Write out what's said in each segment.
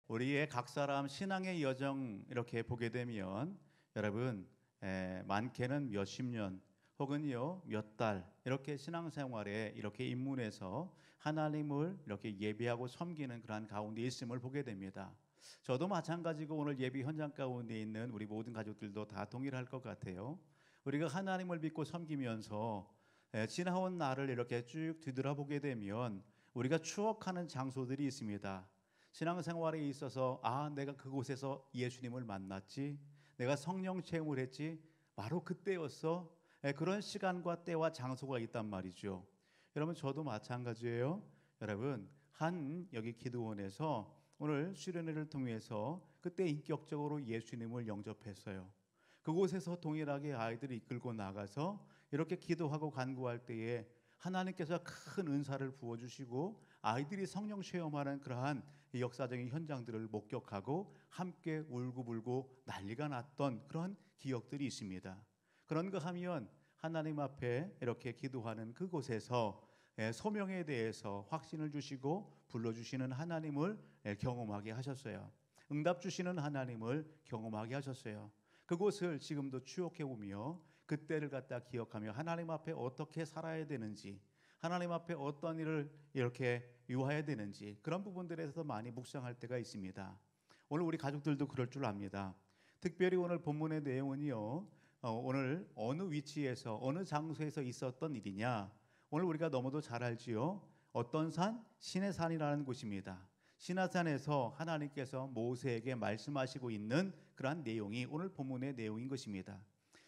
우리의 각 사람 신앙의 여정 이렇게 보게 되면 여러분 많게는 몇십 년 혹은요 몇 달 이렇게 신앙생활에 이렇게 입문해서 하나님을 이렇게 예배하고 섬기는 그러한 가운데 있음을 보게 됩니다. 저도 마찬가지고 오늘 예배 현장 가운데 있는 우리 모든 가족들도 다 동일할 것 같아요. 우리가 하나님을 믿고 섬기면서 지나온 날을 이렇게 쭉 뒤돌아보게 되면 우리가 추억하는 장소들이 있습니다. 신앙생활에 있어서 내가 그곳에서 예수님을 만났지, 내가 성령 체험을 했지, 바로 그때였어. 그런 시간과 때와 장소가 있단 말이죠. 여러분, 저도 마찬가지예요. 여러분, 여기 기도원에서 오늘 수련회를 통해서 그때 인격적으로 예수님을 영접했어요. 그곳에서 동일하게 아이들이 이끌고 나가서 이렇게 기도하고 간구할 때에 하나님께서 큰 은사를 부어주시고 아이들이 성령 체험하는 그러한 역사적인 현장들을 목격하고 함께 울고불고 난리가 났던 그런 기억들이 있습니다. 그런가 하면 하나님 앞에 이렇게 기도하는 그곳에서 소명에 대해서 확신을 주시고 불러주시는 하나님을 경험하게 하셨어요. 응답 주시는 하나님을 경험하게 하셨어요. 그곳을 지금도 추억해보며 그때를 갖다 기억하며 하나님 앞에 어떻게 살아야 되는지, 하나님 앞에 어떤 일을 이렇게 유하해야 되는지 그런 부분들에서 많이 묵상할 때가 있습니다. 오늘 우리 가족들도 그럴 줄 압니다. 특별히 오늘 본문의 내용은요, 오늘 어느 위치에서 어느 장소에서 있었던 일이냐, 오늘 우리가 너무도 잘 알지요. 어떤 산? 시내산이라는 곳입니다. 시내산에서 하나님께서 모세에게 말씀하시고 있는 그러한 내용이 오늘 본문의 내용인 것입니다.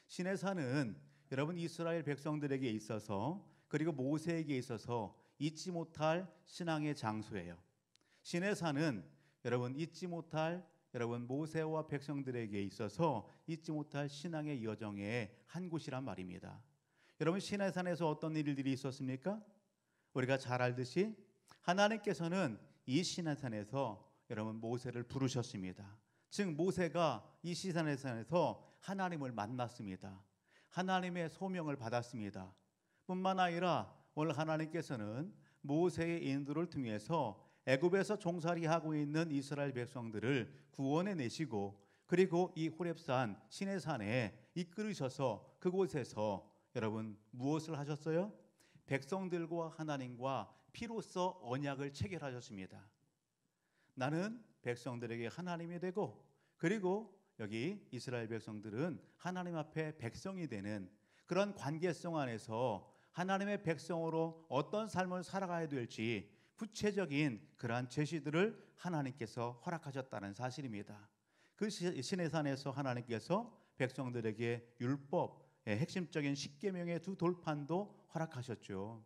시내산은 여러분 이스라엘 백성들에게 있어서 그리고 모세에게 있어서 잊지 못할 신앙의 장소예요. 시내산은 여러분 잊지 못할 여러분 모세와 백성들에게 있어서 잊지 못할 신앙의 여정의 한 곳이란 말입니다. 여러분 시내산에서 어떤 일들이 있었습니까? 우리가 잘 알듯이 하나님께서는 이 시내산에서 여러분 모세를 부르셨습니다. 즉 모세가 이 시내산에서 하나님을 만났습니다. 하나님의 소명을 받았습니다. 뿐만 아니라 오늘 하나님께서는 모세의 인도를 통해서 애굽에서 종살이하고 있는 이스라엘 백성들을 구원해 내시고 그리고 이 호렙산 시내산에 이끌으셔서 그곳에서 여러분 무엇을 하셨어요? 백성들과 하나님과 피로써 언약을 체결하셨습니다. 나는 백성들에게 하나님이 되고 그리고 여기 이스라엘 백성들은 하나님 앞에 백성이 되는 그런 관계성 안에서 하나님의 백성으로 어떤 삶을 살아가야 될지 구체적인 그러한 제시들을 하나님께서 허락하셨다는 사실입니다. 그 시내산에서 하나님께서 백성들에게 율법, 핵심적인 십계명의 두 돌판도 허락하셨죠.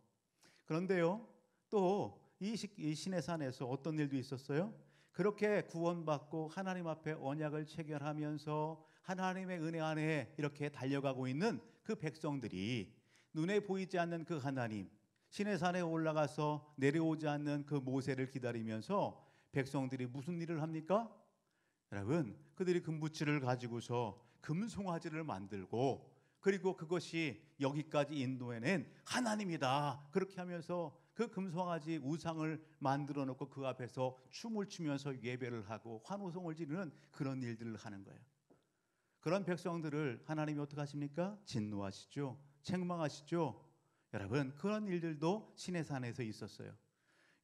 그런데요, 또 이 시내산에서 어떤 일도 있었어요? 그렇게 구원받고 하나님 앞에 언약을 체결하면서 하나님의 은혜 안에 이렇게 달려가고 있는 그 백성들이 눈에 보이지 않는 그 하나님, 시내산에 올라가서 내려오지 않는 그 모세를 기다리면서 백성들이 무슨 일을 합니까? 여러분, 그들이 금붙이를 가지고서 금송아지를 만들고 그리고 그것이 여기까지 인도해낸 하나님이다. 그렇게 하면서 그 금송아지 우상을 만들어 놓고 그 앞에서 춤을 추면서 예배를 하고 환호성을 지르는 그런 일들을 하는 거예요. 그런 백성들을 하나님이 어떻게 하십니까? 진노하시죠. 책망하시죠. 여러분, 그런 일들도 시내산에서 있었어요.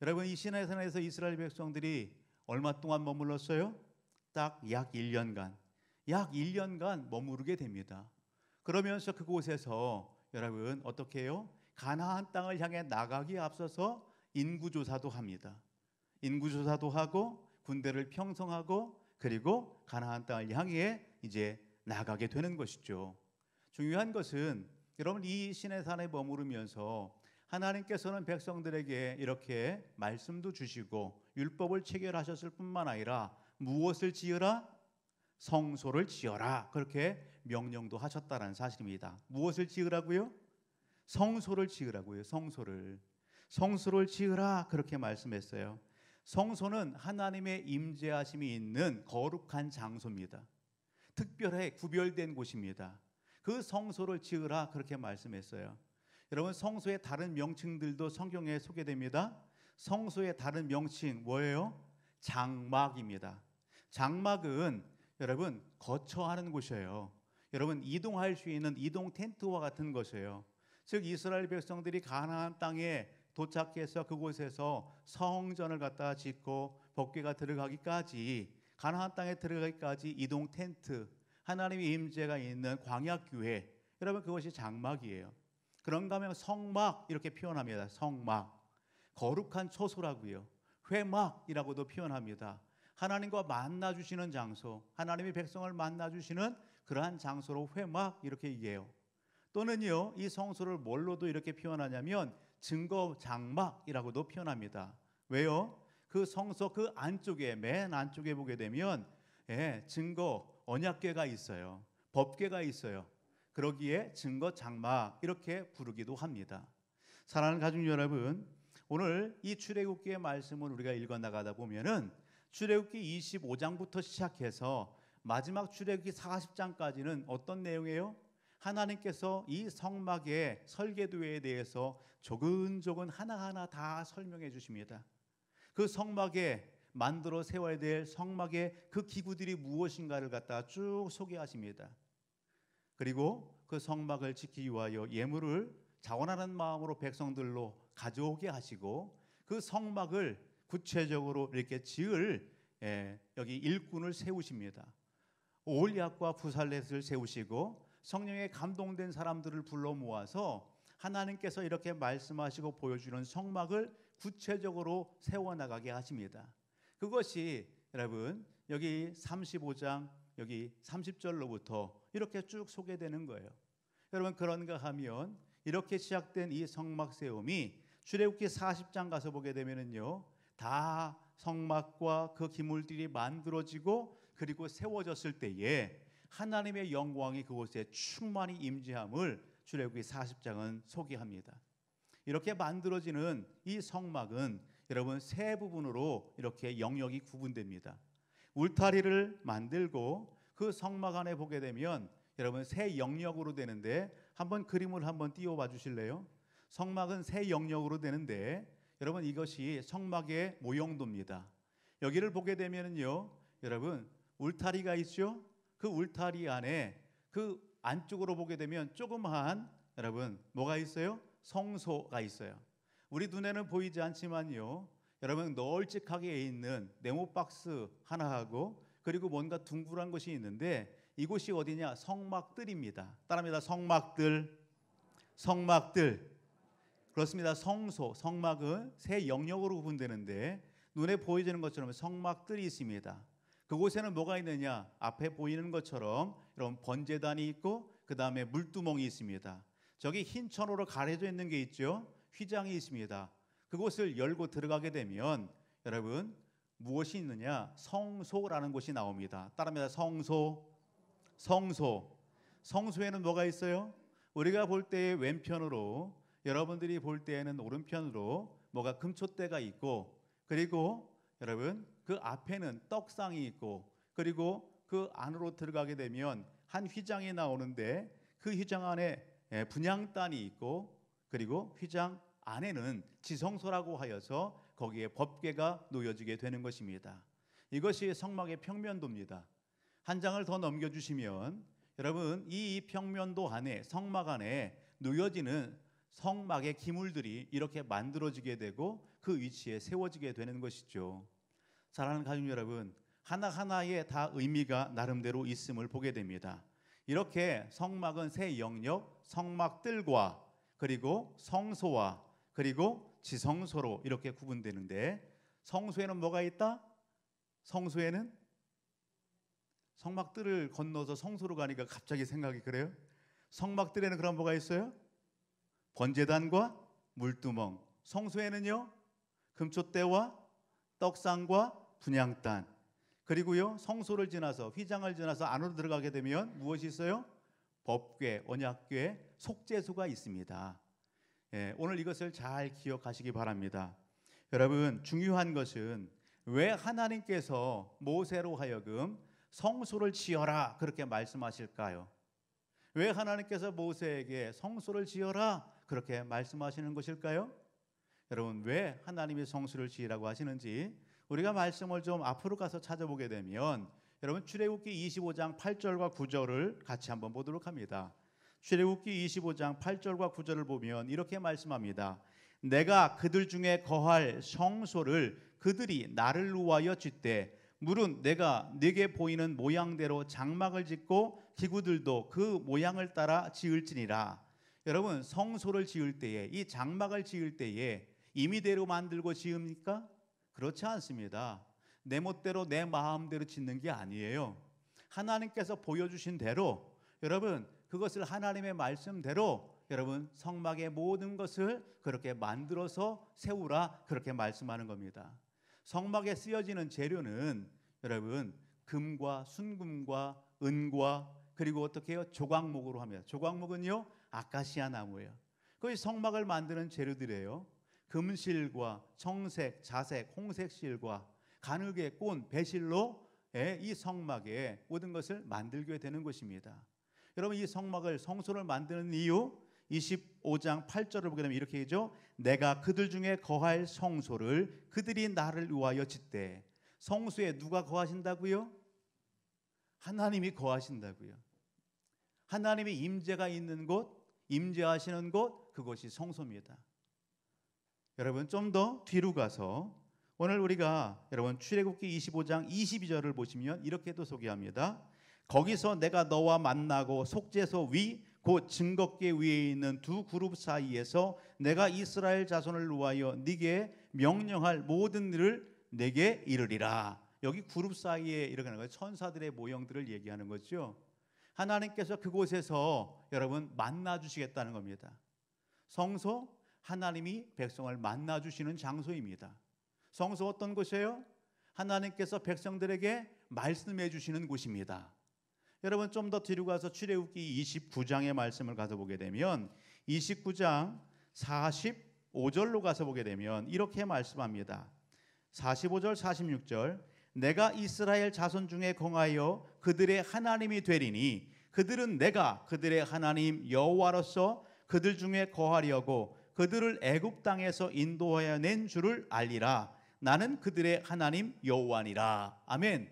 여러분, 이 시내산에서 이스라엘 백성들이 얼마 동안 머물렀어요? 딱 약 1년간. 약 1년간 머무르게 됩니다. 그러면서 그곳에서 여러분 어떻게 해요? 가나안 땅을 향해 나가기에 앞서서 인구조사도 합니다. 인구조사도 하고 군대를 편성하고 그리고 가나안 땅을 향해 이제 나가게 되는 것이죠. 중요한 것은 여러분 이 시내산에 머무르면서 하나님께서는 백성들에게 이렇게 말씀도 주시고 율법을 체결하셨을 뿐만 아니라 무엇을 지으라? 성소를 지어라. 그렇게 명령도 하셨다는 사실입니다. 무엇을 지으라고요? 성소를 지으라고요. 성소를 지으라. 그렇게 말씀했어요. 성소는 하나님의 임재하심이 있는 거룩한 장소입니다. 특별히 구별된 곳입니다. 그 성소를 지으라. 그렇게 말씀했어요. 여러분 성소의 다른 명칭들도 성경에 소개됩니다. 성소의 다른 명칭 뭐예요? 장막입니다. 장막은 여러분 거처하는 곳이에요. 여러분 이동할 수 있는 이동 텐트와 같은 것이에요. 즉 이스라엘 백성들이 가나안 땅에 도착해서 그곳에서 성전을 갖다 짓고 법궤가 들어가기까지, 가나안 땅에 들어가기까지 이동 텐트, 하나님의 임재가 있는 광야 교회, 여러분 그것이 장막이에요. 그런가 하면 성막 이렇게 표현합니다. 성막, 거룩한 처소라고요. 회막이라고도 표현합니다. 하나님과 만나 주시는 장소, 하나님의 백성을 만나 주시는 그러한 장소로 회막 이렇게 얘기해요. 또는요, 이 성소를 뭘로도 이렇게 표현하냐면 증거 장막이라고도 표현합니다. 왜요? 그 성소 그 안쪽에, 맨 안쪽에 보게 되면 증거 언약궤가 있어요. 법궤가 있어요. 그러기에 증거 장막 이렇게 부르기도 합니다. 사랑하는 가족 여러분, 오늘 이 출애굽기의 말씀을 우리가 읽어 나가다 보면은 출애굽기 25장부터 시작해서 마지막 출애굽기 40장까지는 어떤 내용이에요? 하나님께서 이 성막의 설계도에 대해서 조근조근 하나하나 다 설명해 주십니다. 그 성막에 만들어 세워야 될 성막의 그 기구들이 무엇인가를 갖다가 쭉 소개하십니다. 그리고 그 성막을 지키기 위하여 예물을 자원하는 마음으로 백성들로 가져오게 하시고, 그 성막을 구체적으로 이렇게 지을 여기 일꾼을 세우십니다. 올리압과 부살렛을 세우시고 성령에 감동된 사람들을 불러 모아서 하나님께서 이렇게 말씀하시고 보여주는 성막을 구체적으로 세워나가게 하십니다. 그것이 여러분 여기 35장 여기 30절로부터 이렇게 쭉 소개되는 거예요. 여러분 그런가 하면 이렇게 시작된 이 성막 세움이 출애굽기 40장 가서 보게 되면은요, 다 성막과 그 기물들이 만들어지고 그리고 세워졌을 때에 하나님의 영광이 그곳에 충만히 임재함을 출애굽기 40장은 소개합니다. 이렇게 만들어지는 이 성막은 여러분 세 부분으로 이렇게 영역이 구분됩니다. 울타리를 만들고 그 성막 안에 보게 되면 여러분 세 영역으로 되는데, 한번 그림을 한번 띄워봐 주실래요? 성막은 세 영역으로 되는데 여러분 이것이 성막의 모형도입니다. 여기를 보게 되면은요, 여러분 울타리가 있죠? 그 울타리 안에 그 안쪽으로 보게 되면 조그마한 여러분 뭐가 있어요? 성소가 있어요. 우리 눈에는 보이지 않지만요, 여러분 널찍하게 있는 네모 박스 하나하고 그리고 뭔가 둥그란 것이 있는데 이곳이 어디냐? 성막들입니다. 따라합니다. 성막들. 성막들. 그렇습니다. 성소, 성막은 세 영역으로 구분되는데 눈에 보이지는 것처럼 성막들이 있습니다. 그곳에는 뭐가 있느냐? 앞에 보이는 것처럼 이런 번제단이 있고 그 다음에 물두멍이 있습니다. 저기 흰 천으로 가려져 있는 게 있죠? 휘장이 있습니다. 그곳을 열고 들어가게 되면 여러분 무엇이 있느냐? 성소라는 곳이 나옵니다. 따라합니다. 성소. 성소. 성소에는 뭐가 있어요? 우리가 볼 때 왼편으로, 여러분들이 볼 때에는 오른편으로 뭐가 금촛대가 있고, 그리고 여러분 그 앞에는 떡상이 있고, 그리고 그 안으로 들어가게 되면 한 휘장이 나오는데 그 휘장 안에 분향단이 있고, 그리고 휘장 안에는 지성소라고 하여서 거기에 법궤가 놓여지게 되는 것입니다. 이것이 성막의 평면도입니다. 한 장을 더 넘겨주시면 여러분 이 평면도 안에, 성막 안에 놓여지는 성막의 기물들이 이렇게 만들어지게 되고 그 위치에 세워지게 되는 것이죠. 사랑하는 가족 여러분, 하나하나에 다 의미가 나름대로 있음을 보게 됩니다. 이렇게 성막은 세 영역, 성막들과 그리고 성소와 그리고 지성소로 이렇게 구분되는데, 성소에는 뭐가 있다? 성소에는 성막들을 건너서 성소로 가니까 갑자기 생각이 그래요. 성막들에는 그럼 뭐가 있어요? 번제단과 물두멍. 성소에는요, 금촛대와 떡상과 분향단. 그리고요, 성소를 지나서 휘장을 지나서 안으로 들어가게 되면 무엇이 있어요? 법궤, 언약궤, 속죄소가 있습니다. 오늘 이것을 잘 기억하시기 바랍니다. 여러분 중요한 것은 왜 하나님께서 모세로 하여금 성소를 지어라 그렇게 말씀하실까요? 왜 하나님께서 모세에게 성소를 지어라 그렇게 말씀하시는 것일까요? 여러분 왜 하나님이 성소를 지으라고 하시는지 우리가 말씀을 좀 앞으로 가서 찾아보게 되면 여러분 출애굽기 25장 8절과 9절을 같이 한번 보도록 합니다. 출애굽기 25장 8절과 9절을 보면 이렇게 말씀합니다. 내가 그들 중에 거할 성소를 그들이 나를 위하여 짓되 물은 내가 네게 보이는 모양대로 장막을 짓고 기구들도 그 모양을 따라 지을지니라. 여러분 성소를 지을 때에 이 장막을 지을 때에 임의대로 만들고 지읍니까? 그렇지 않습니다. 내 멋대로 내 마음대로 짓는 게 아니에요. 하나님께서 보여주신 대로 여러분 그것을 하나님의 말씀대로 여러분 성막의 모든 것을 그렇게 만들어서 세우라 그렇게 말씀하는 겁니다. 성막에 쓰여지는 재료는 여러분 금과 순금과 은과 그리고 어떻게 해요? 조각목으로 합니다. 조각목은요 아카시아 나무예요. 그것이 성막을 만드는 재료들이에요. 금실과 청색, 자색, 홍색실과 가느개, 꼰, 배실로 이 성막의 모든 것을 만들게 되는 것입니다. 여러분 이 성막을 성소를 만드는 이유 25장 8절을 보게 되면 이렇게 되죠. 내가 그들 중에 거할 성소를 그들이 나를 위하여 짓되. 성소에 누가 거하신다고요? 하나님이 거하신다고요. 하나님의 임재가 있는 곳, 임재하시는 곳, 그것이 성소입니다. 여러분 좀 더 뒤로 가서 오늘 우리가 여러분 출애굽기 25장 22절을 보시면 이렇게도 소개합니다. 거기서 내가 너와 만나고 속죄소 위 곧 증거궤 위에 있는 두 그룹 사이에서 내가 이스라엘 자손을 위하여 네게 명령할 모든 일을 내게 이르리라. 여기 그룹 사이에 이렇게 하는 거예요. 천사들의 모형들을 얘기하는 거죠. 하나님께서 그곳에서 여러분 만나 주시겠다는 겁니다. 성소 하나님이 백성을 만나 주시는 장소입니다. 성소 어떤 곳이에요? 하나님께서 백성들에게 말씀해 주시는 곳입니다. 여러분 좀 더 뒤로 가서 출애굽기 29장의 말씀을 가서 보게 되면 29장 45절로 가서 보게 되면 이렇게 말씀합니다. 45절 46절 내가 이스라엘 자손 중에 거하여 그들의 하나님이 되리니 그들은 내가 그들의 하나님 여호와로서 그들 중에 거하려고 그들을 애굽 땅에서 인도하여 낸 줄을 알리라. 나는 그들의 하나님 여호와니라. 아멘.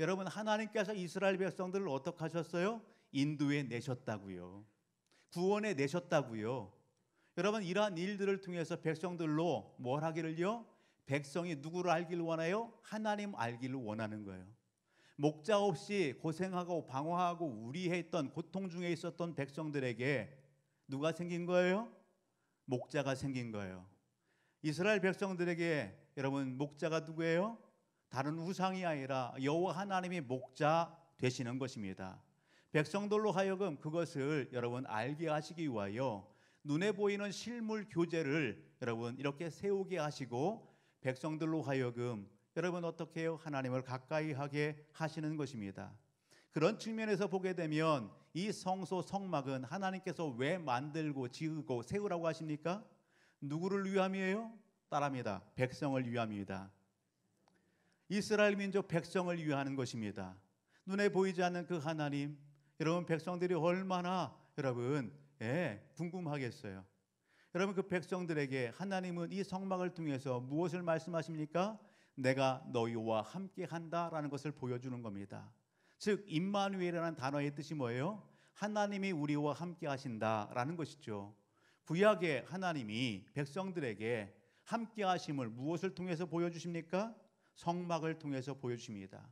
여러분 하나님께서 이스라엘 백성들을 어떻게 하셨어요? 인도해 내셨다고요. 구원해 내셨다고요. 여러분 이러한 일들을 통해서 백성들로 뭘 하기를요? 백성이 누구를 알기를 원해요? 하나님 알기를 원하는 거예요. 목자 없이 고생하고 방황하고 우리했던 고통 중에 있었던 백성들에게 누가 생긴 거예요? 목자가 생긴 거예요. 이스라엘 백성들에게 여러분 목자가 누구예요? 다른 우상이 아니라 여호와 하나님이 목자 되시는 것입니다. 백성들로 하여금 그것을 여러분 알게 하시기 위하여 눈에 보이는 실물 교제를 여러분 이렇게 세우게 하시고 백성들로 하여금 여러분 어떻게 해요? 하나님을 가까이 하게 하시는 것입니다. 그런 측면에서 보게 되면 이 성소 성막은 하나님께서 왜 만들고 지으고 세우라고 하십니까? 누구를 위함이에요? 따라합니다. 백성을 위함입니다. 이스라엘 민족 백성을 위하는 것입니다. 눈에 보이지 않는 그 하나님, 여러분 백성들이 얼마나 여러분 궁금하겠어요. 여러분 그 백성들에게 하나님은 이 성막을 통해서 무엇을 말씀하십니까? 내가 너희와 함께 한다라는 것을 보여주는 겁니다. 즉 임마누엘이라는 단어의 뜻이 뭐예요? 하나님이 우리와 함께 하신다라는 것이죠. 구약의 하나님이 백성들에게 함께 하심을 무엇을 통해서 보여주십니까? 성막을 통해서 보여주십니다.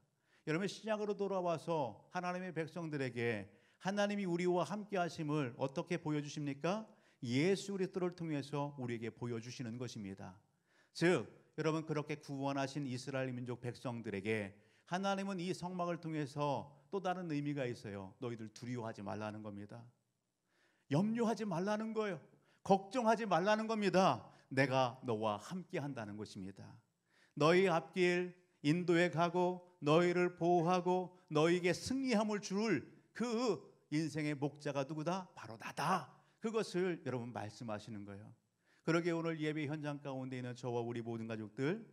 여러분 신약으로 돌아와서 하나님의 백성들에게 하나님이 우리와 함께 하심을 어떻게 보여주십니까? 예수 그리스도를 통해서 우리에게 보여주시는 것입니다. 즉 여러분 그렇게 구원하신 이스라엘 민족 백성들에게 하나님은 이 성막을 통해서 또 다른 의미가 있어요. 너희들 두려워하지 말라는 겁니다. 염려하지 말라는 거예요. 걱정하지 말라는 겁니다. 내가 너와 함께 한다는 것입니다. 너희 앞길 인도에 가고 너희를 보호하고 너희에게 승리함을 줄 그 인생의 목자가 누구다? 바로 나다. 그것을 여러분 말씀하시는 거예요. 그러게 오늘 예배 현장 가운데 있는 저와 우리 모든 가족들,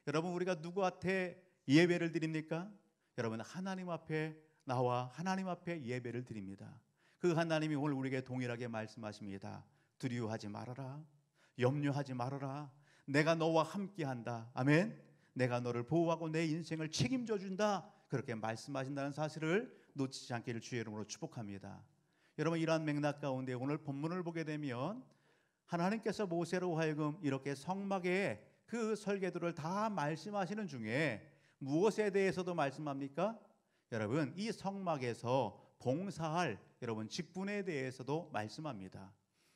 여러분 우리가 누구한테 예배를 드립니까? 여러분 하나님 앞에 나와 하나님 앞에 예배를 드립니다. 그 하나님이 오늘 우리에게 동일하게 말씀하십니다. 두려워하지 말아라. 염려하지 말아라. 내가 너와 함께한다. 아멘. 내가 너를 보호하고 내 인생을 책임져 준다. 그렇게 말씀하신다는 사실을 놓치지 않기를 주의 이름으로 축복합니다. 여러분, 이러한 맥락 가운데 오늘 본문을 보게 되면 하나님께서 모세로 하여금 이렇게 성막의 그 설계도를 다 말씀하시는 중에 무엇에 대해서도 말씀합니까? 여러분, 이 성막에서 봉사할 여러분 직분에 대해서도 말씀합니다.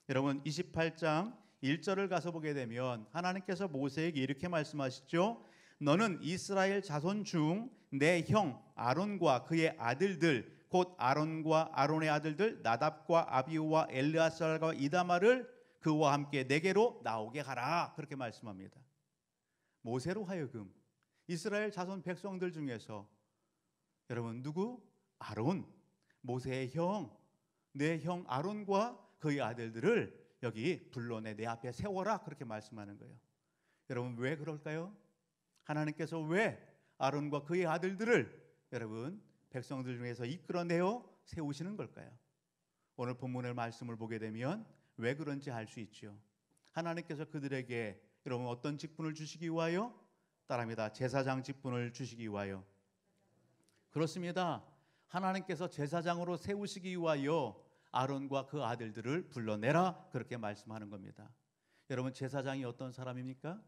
여러분, 28장 1절을 가서 보게 되면 하나님께서 모세에게 이렇게 말씀하시죠. 너는 이스라엘 자손 중 내 형 아론과 그의 아들들 곧 아론과 아론의 아들들 나답과 아비후와 엘르아살과 이다마를 그와 함께 내게로 나오게 하라. 그렇게 말씀합니다. 모세로 하여금 이스라엘 자손 백성들 중에서 여러분 누구? 아론, 모세의 형, 내 형 아론과 그의 아들들을 여기 불러내 내 앞에 세워라. 그렇게 말씀하는 거예요. 여러분, 왜 그럴까요? 하나님께서 왜 아론과 그의 아들들을 여러분 백성들 중에서 이끌어내어 세우시는 걸까요? 오늘 본문의 말씀을 보게 되면 왜 그런지 알 수 있죠. 하나님께서 그들에게 여러분 어떤 직분을 주시기 위하여? 따라합니다. 제사장 직분을 주시기 위하여. 그렇습니다. 하나님께서 제사장으로 세우시기 위하여 아론과 그 아들들을 불러내라. 그렇게 말씀하는 겁니다. 여러분, 제사장이 어떤 사람입니까?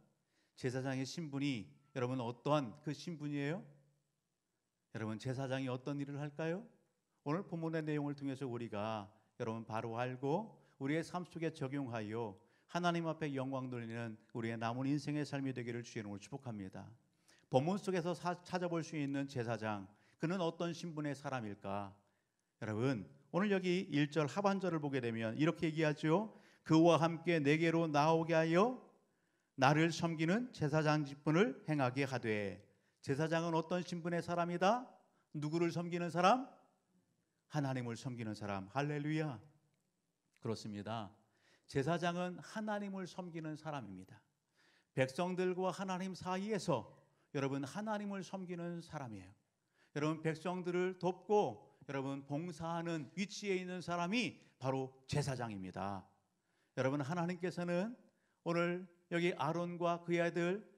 제사장의 신분이 여러분 어떠한 그 신분이에요? 여러분, 제사장이 어떤 일을 할까요? 오늘 본문의 내용을 통해서 우리가 여러분 바로 알고 우리의 삶 속에 적용하여 하나님 앞에 영광 돌리는 우리의 남은 인생의 삶이 되기를 주의 이름으로 축복합니다. 본문 속에서 찾아볼 수 있는 제사장, 그는 어떤 신분의 사람일까? 여러분, 오늘 여기 1절 하반절을 보게 되면 이렇게 얘기하죠. 그와 함께 내게로 나오게 하여 나를 섬기는 제사장 직분을 행하게 하되. 제사장은 어떤 신분의 사람이다? 누구를 섬기는 사람? 하나님을 섬기는 사람. 할렐루야. 그렇습니다. 제사장은 하나님을 섬기는 사람입니다. 백성들과 하나님 사이에서 여러분 하나님을 섬기는 사람이에요. 여러분, 백성들을 돕고 여러분 봉사하는 위치에 있는 사람이 바로 제사장입니다. 여러분, 하나님께서는 오늘 여기 아론과 그의 아들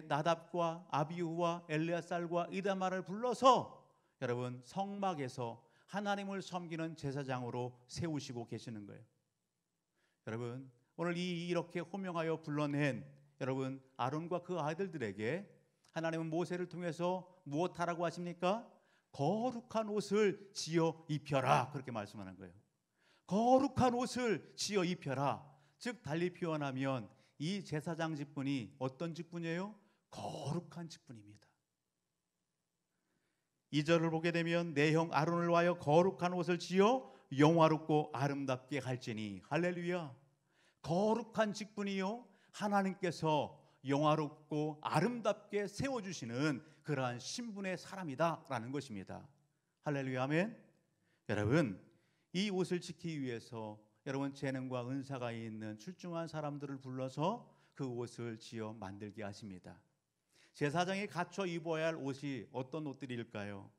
나답과 아비후와 엘르아살과 이다마를 불러서 여러분 성막에서 하나님을 섬기는 제사장으로 세우시고 계시는 거예요. 여러분, 오늘 이렇게 호명하여 불러낸 여러분 아론과 그 아들들에게 하나님은 모세를 통해서 무엇하라고 하십니까? 거룩한 옷을 지어 입혀라. 그렇게 말씀하는 거예요. 거룩한 옷을 지어 입혀라. 즉 달리 표현하면 이 제사장 직분이 어떤 직분이에요? 거룩한 직분입니다. 2절을 보게 되면 내 형 아론을 위하여 거룩한 옷을 지어 영화롭고 아름답게 할지니. 할렐루야. 거룩한 직분이요, 하나님께서 영화롭고 아름답게 세워주시는 그러한 신분의 사람이다라는 것입니다. 할렐루야. 아멘. 여러분, 이 옷을 지키기 위해서 여러분 재능과 은사가 있는 출중한 사람들을 불러서 그 옷을 지어 만들게 하십니다. 제사장이 갖춰 입어야 할 옷이 어떤 옷들일까요?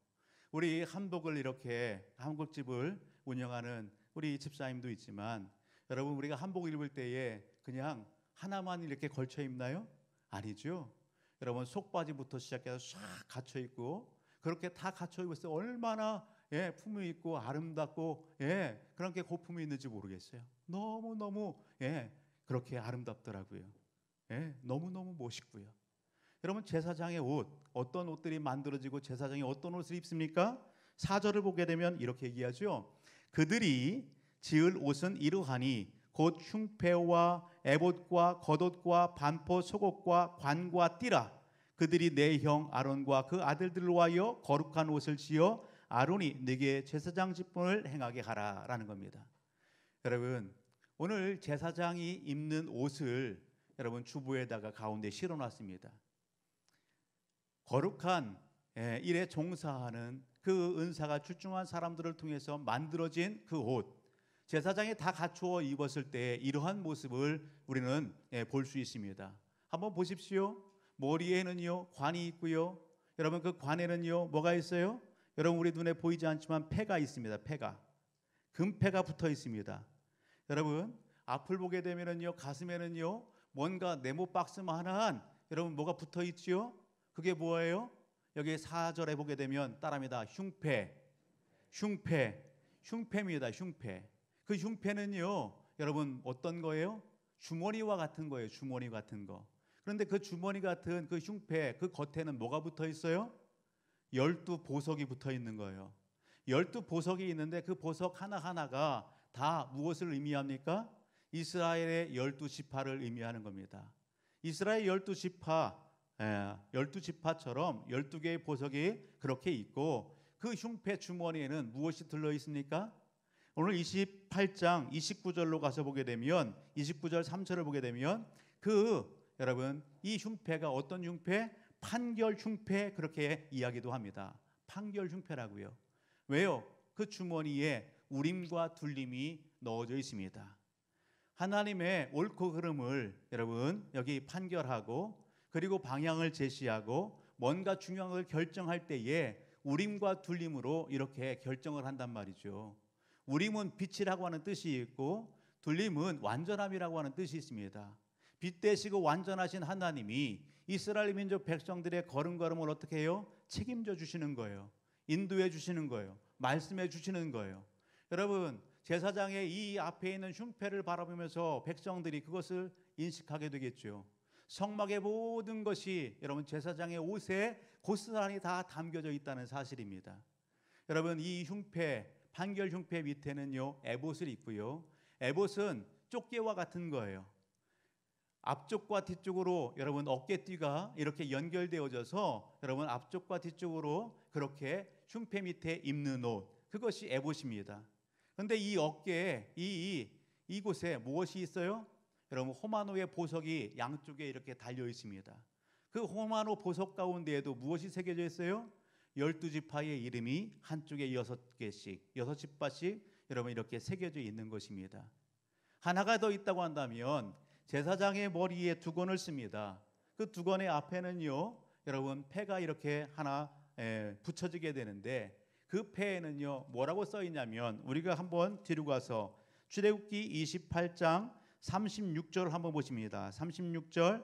우리 한복을 이렇게 한국집을 운영하는 우리 집사님도 있지만 여러분, 우리가 한복을 입을 때에 그냥 하나만 이렇게 걸쳐 입나요? 아니죠. 여러분, 속바지부터 시작해서 싹 갖춰 입고 그렇게 다 갖춰 입었을 때 얼마나 품위 있고 아름답고 그렇게 고품이 있는지 모르겠어요. 너무너무 그렇게 아름답더라고요. 너무너무 멋있고요. 여러분, 제사장의 옷, 어떤 옷들이 만들어지고 제사장이 어떤 옷을 입습니까? 4절을 보게 되면 이렇게 얘기하죠. 그들이 지을 옷은 이러하니 곧 흉패와 에봇과 겉옷과 반포 속옷과 관과 띠라. 그들이 내 형 아론과 그 아들들을 위하여 거룩한 옷을 지어 아론이 네게 제사장 직분을 행하게 하라라는 겁니다. 여러분, 오늘 제사장이 입는 옷을 여러분 주부에다가 가운데 실어놨습니다. 거룩한 일에 종사하는 그 은사가 출중한 사람들을 통해서 만들어진 그 옷, 제사장이 다 갖추어 입었을 때 이러한 모습을 우리는 볼 수 있습니다. 한번 보십시오. 머리에는요 관이 있고요. 여러분, 그 관에는요 뭐가 있어요? 여러분, 우리 눈에 보이지 않지만 패가 있습니다. 패가, 금패가 붙어 있습니다. 여러분, 앞을 보게 되면은요 가슴에는요 뭔가 네모 박스만한 여러분 뭐가 붙어 있지요? 그게 뭐예요? 여기 4절에 보게 되면 따라합니다. 흉패입니다. 흉패. 그 흉패는요, 여러분 어떤 거예요? 주머니와 같은 거예요. 주머니 같은 거. 그런데 그 주머니 같은 그 흉패, 그 겉에는 뭐가 붙어 있어요? 12보석이 붙어 있는 거예요. 12보석이 있는데 그 보석 하나하나가 다 무엇을 의미합니까? 이스라엘의 12지파를 의미하는 겁니다. 이스라엘 12지파, 12지파처럼 12개의 보석이 그렇게 있고 그 흉패 주머니에는 무엇이 들러 있습니까? 오늘 28장 29절로 가서 보게 되면 29절 3절을 보게 되면 여러분 이 흉패가 어떤 흉패? 판결 흉패 그렇게 이야기도 합니다. 판결 흉패라고요. 왜요? 그 주머니에 우림과 둘림이 넣어져 있습니다. 하나님의 옳고 그름을 여러분 여기 판결하고 그리고 방향을 제시하고 뭔가 중요한 걸 결정할 때에 우림과 둘림으로 이렇게 결정을 한단 말이죠. 우림은 빛이라고 하는 뜻이 있고 둘림은 완전함이라고 하는 뜻이 있습니다. 빛 되시고 완전하신 하나님이 이스라엘 민족 백성들의 걸음걸음을 어떻게 해요? 책임져 주시는 거예요. 인도해 주시는 거예요. 말씀해 주시는 거예요. 여러분 제사장의 이 앞에 있는 흉패를 바라보면서 백성들이 그것을 인식하게 되겠죠. 성막의 모든 것이 여러분 제사장의 옷에 고스란히 다 담겨져 있다는 사실입니다. 여러분 이 흉패, 판결 흉패 밑에는요 에봇을 입고요. 에봇은 쪽개와 같은 거예요. 앞쪽과 뒤쪽으로 여러분 어깨띠가 이렇게 연결되어져서 여러분 앞쪽과 뒤쪽으로 그렇게 흉패 밑에 입는 옷, 그것이 에봇입니다. 그런데 이 어깨에 이곳에 무엇이 있어요? 여러분 호마노의 보석이 양쪽에 이렇게 달려 있습니다. 그 호마노 보석 가운데에도 무엇이 새겨져 있어요? 12지파의 이름이 한쪽에 6개씩 6지파씩 여러분 이렇게 새겨져 있는 것입니다. 하나가 더 있다고 한다면 제사장의 머리에 두건을 씁니다. 그 두건의 앞에는요 여러분 패가 이렇게 하나 붙여지게 되는데 그 패에는요 뭐라고 써 있냐면 우리가 한번 뒤로 가서 출애굽기 28장 36절 한번 보십니다. 36절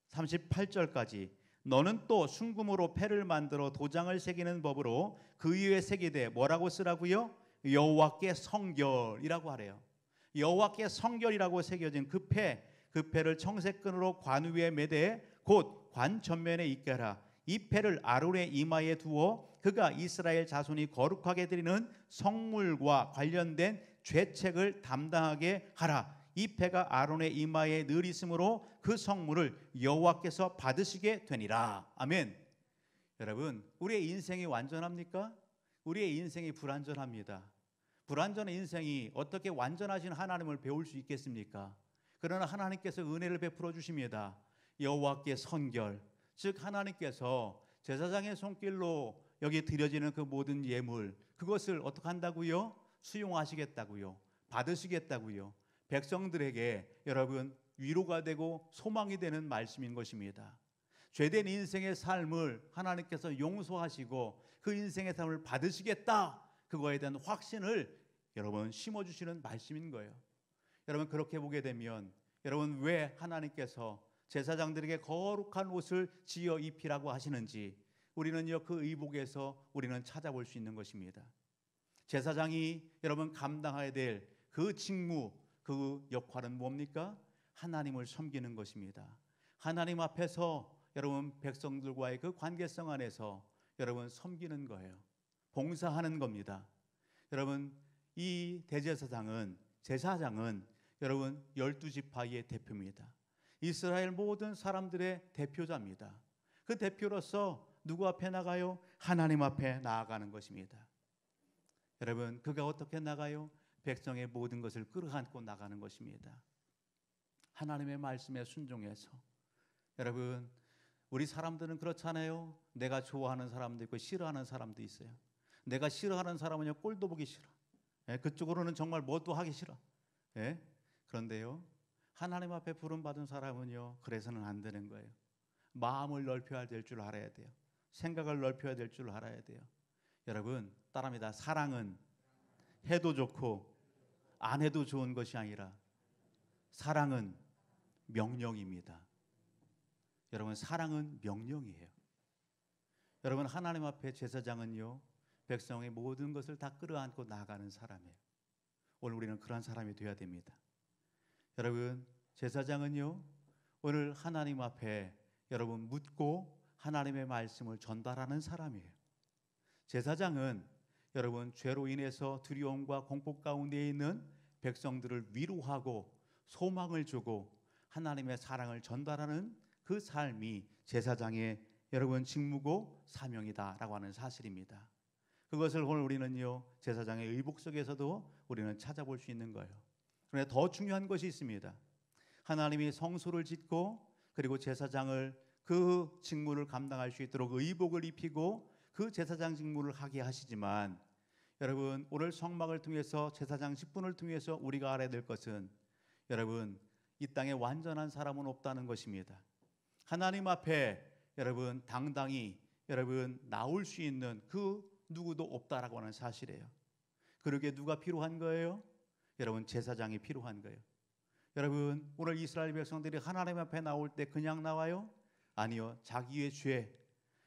38절까지 너는 또 순금으로 패를 만들어 도장을 새기는 법으로 그 위에 새기되 뭐라고 쓰라고요? 여호와께 성결이라고 하래요. 여호와께 성결이라고 새겨진 그 패를 청색끈으로 관 위에 매되 곧 관 전면에 있게 하라. 이 패를 아론의 이마에 두어 그가 이스라엘 자손이 거룩하게 드리는 성물과 관련된 죄책을 담당하게 하라. 이 패가 아론의 이마에 늘 있으므로 그 성물을 여호와께서 받으시게 되니라. 아멘. 여러분 우리의 인생이 완전합니까? 우리의 인생이 불완전합니다. 불완전한 인생이 어떻게 완전하신 하나님을 배울 수 있겠습니까? 그러나 하나님께서 은혜를 베풀어 주십니다. 여호와께 성결, 즉 하나님께서 제사장의 손길로 여기 드려지는 그 모든 예물 그것을 어떻게 한다고요? 수용하시겠다고요. 받으시겠다고요. 백성들에게 여러분 위로가 되고 소망이 되는 말씀인 것입니다. 죄된 인생의 삶을 하나님께서 용서하시고 그 인생의 삶을 받으시겠다. 그거에 대한 확신을 여러분 심어주시는 말씀인 거예요. 여러분 그렇게 보게 되면 여러분 왜 하나님께서 제사장들에게 거룩한 옷을 지어 입히라고 하시는지 우리는요 그 의복에서 우리는 찾아볼 수 있는 것입니다. 제사장이 여러분 감당해야 될 그 직무, 그 역할은 뭡니까? 하나님을 섬기는 것입니다. 하나님 앞에서 여러분 백성들과의 그 관계성 안에서 여러분 섬기는 거예요. 봉사하는 겁니다. 여러분 이 대제사장은 제사장은 여러분 12지파의 대표입니다. 이스라엘 모든 사람들의 대표자입니다. 그 대표로서 누구 앞에 나가요? 하나님 앞에 나아가는 것입니다. 여러분 그가 어떻게 나가요? 백성의 모든 것을 끌어안고 나가는 것입니다. 하나님의 말씀에 순종해서 여러분 우리 사람들은 그렇잖아요. 내가 좋아하는 사람도 있고 싫어하는 사람도 있어요. 내가 싫어하는 사람은요 꼴도 보기 싫어. 그쪽으로는 정말 뭐도 하기 싫어. 그런데요 하나님 앞에 부름받은 사람은요 그래서는 안 되는 거예요. 마음을 넓혀야 될 줄 알아야 돼요. 생각을 넓혀야 될 줄 알아야 돼요. 여러분 따라합니다. 사랑은 해도 좋고 안 해도 좋은 것이 아니라 사랑은 명령입니다. 여러분 사랑은 명령이에요. 여러분, 하나님 앞에 제사장은요, 백성의 모든 것을 다 끌어안고 나아가는 사람이에요. 오늘 우리는 그런 사람이 되어야 됩니다. 여러분, 제사장은요, 오늘 하나님 앞에 여러분 묻고 하나님의 말씀을 전달하는 사람이에요. 제사장은 여러분 죄로 인해서 두려움과 공포 가운데 있는 백성들을 위로하고 소망을 주고 하나님의 사랑을 전달하는 그 삶이 제사장의 여러분 직무고 사명이다라고 하는 사실입니다. 그것을 오늘 우리는요, 제사장의 의복 속에서도 우리는 찾아볼 수 있는 거예요. 그런데 더 중요한 것이 있습니다. 하나님이 성소를 짓고 그리고 제사장을 그 직무를 감당할 수 있도록 의복을 입히고 그 제사장 직무를 하게 하시지만, 여러분, 오늘 성막을 통해서 제사장 직분을 통해서 우리가 알아야 될 것은, 여러분, 이 땅에 완전한 사람은 없다는 것입니다. 하나님 앞에 여러분 당당히 여러분 나올 수 있는 그 누구도 없다라고 하는 사실이에요. 그러게 누가 필요한 거예요? 여러분, 제사장이 필요한 거예요. 여러분, 오늘 이스라엘 백성들이 하나님 앞에 나올 때 그냥 나와요? 아니요. 자기의 죄,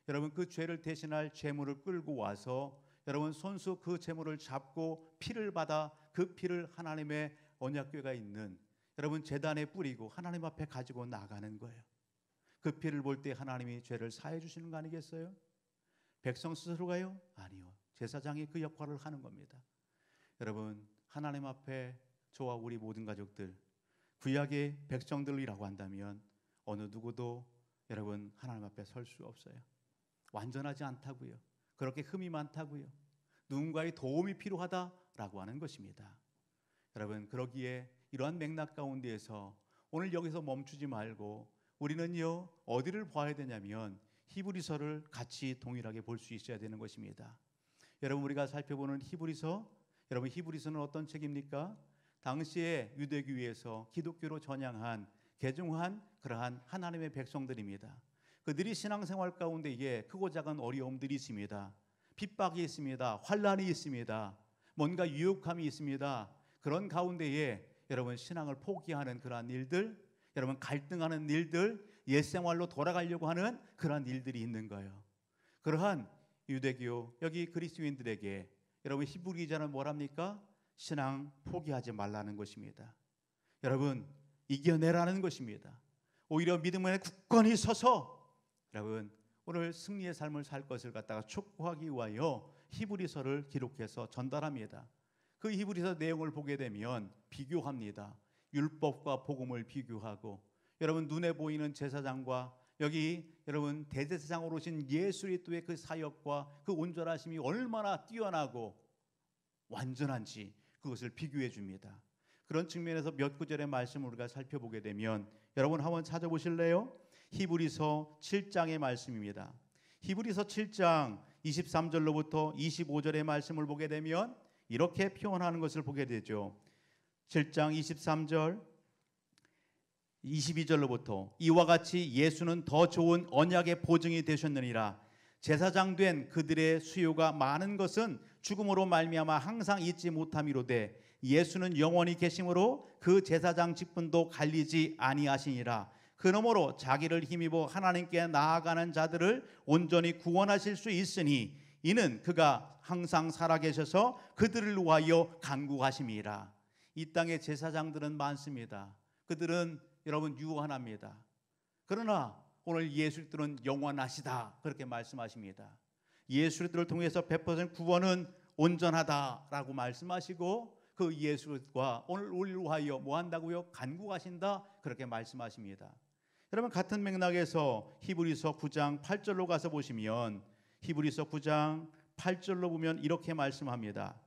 여러분 그 죄를 대신할 제물을 끌고 와서 여러분 손수 그 제물을 잡고 피를 받아 그 피를 하나님의 언약궤가 있는 여러분 제단에 뿌리고 하나님 앞에 가지고 나가는 거예요. 그 피를 볼 때 하나님이 죄를 사해 주시는 거 아니겠어요? 백성 스스로가요? 아니요. 제사장이 그 역할을 하는 겁니다. 여러분, 하나님 앞에 저와 우리 모든 가족들, 구약의 백성들이라고 한다면 어느 누구도 여러분 하나님 앞에 설 수 없어요. 완전하지 않다고요. 그렇게 흠이 많다고요. 누군가의 도움이 필요하다라고 하는 것입니다. 여러분, 그러기에 이러한 맥락 가운데에서 오늘 여기서 멈추지 말고 우리는요 어디를 봐야 되냐면 히브리서를 같이 동일하게 볼 수 있어야 되는 것입니다. 여러분, 우리가 살펴보는 히브리서, 여러분 히브리서는 어떤 책입니까? 당시에 유대교회에서 기독교로 전향한 개종한 그러한 하나님의 백성들입니다. 그들이 신앙생활 가운데에 크고 작은 어려움들이 있습니다. 핍박이 있습니다. 환란이 있습니다. 뭔가 유혹함이 있습니다. 그런 가운데에 여러분 신앙을 포기하는 그러한 일들, 여러분 갈등하는 일들, 옛생활로 돌아가려고 하는 그러한 일들이 있는 거예요. 그러한 유대교 여기 그리스도인들에게 여러분 히브리 기자는 뭐랍니까? 신앙 포기하지 말라는 것입니다. 여러분 이겨내라는 것입니다. 오히려 믿음에 굳건히 서서 여러분 오늘 승리의 삶을 살 것을 갖다가 촉구하기 위하여 히브리서를 기록해서 전달합니다. 그 히브리서 내용을 보게 되면 비교합니다. 율법과 복음을 비교하고 여러분 눈에 보이는 제사장과 여기 여러분 대제사장으로 오신 예수 그리스도의 그 사역과 그 온전하심이 얼마나 뛰어나고 완전한지 그것을 비교해 줍니다. 그런 측면에서 몇 구절의 말씀을 우리가 살펴보게 되면 여러분 한번 찾아보실래요? 히브리서 7장의 말씀입니다. 히브리서 7장 23절로부터 25절의 말씀을 보게 되면 이렇게 표현하는 것을 보게 되죠. 7장 23절 22절로부터 이와 같이 예수는 더 좋은 언약의 보증이 되셨느니라. 제사장 된 그들의 수요가 많은 것은 죽음으로 말미암아 항상 잊지 못함이로되 예수는 영원히 계심으로 그 제사장 직분도 갈리지 아니하시니라. 그러므로 자기를 힘입어 하나님께 나아가는 자들을 온전히 구원하실 수 있으니 이는 그가 항상 살아계셔서 그들을 위하여 간구하심이라. 이 땅에 제사장들은 많습니다. 그들은 여러분 유한합니다. 그러나 오늘 예수 그리스도는 영원하시다 그렇게 말씀하십니다. 예수 그리스도를 통해서 100% 구원은 온전하다라고 말씀하시고 그 예수가 오늘 우리를 위하여 뭐 한다고요? 간구하신다 그렇게 말씀하십니다. 여러분 같은 맥락에서 히브리서 9장 8절로 가서 보시면 히브리서 9장 8절로 보면 이렇게 말씀합니다.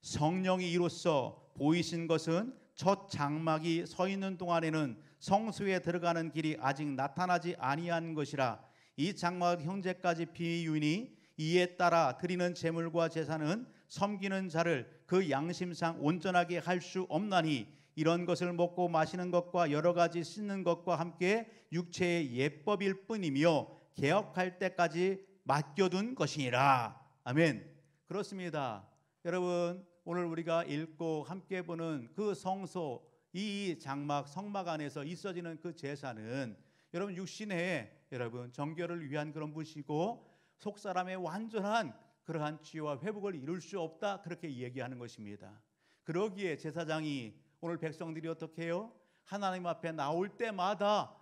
성령이 이로써 보이신 것은 첫 장막이 서 있는 동안에는 성소에 들어가는 길이 아직 나타나지 아니한 것이라. 이 장막은 형제까지 비유니 이에 따라 드리는 제물과 제사는 섬기는 자를 그 양심상 온전하게 할 수 없나니 이런 것을 먹고 마시는 것과 여러 가지 씻는 것과 함께 육체의 예법일 뿐이며 개혁할 때까지 맡겨둔 것이니라. 아멘. 그렇습니다. 여러분 오늘 우리가 읽고 함께 보는 그 성소 이 장막 성막 안에서 있어지는 그 제사는 여러분 육신의 여러분 정결을 위한 그런 것이고 속사람의 완전한 그러한 치유와 회복을 이룰 수 없다, 그렇게 얘기하는 것입니다. 그러기에 제사장이 오늘 백성들이 어떻게 해요? 하나님 앞에 나올 때마다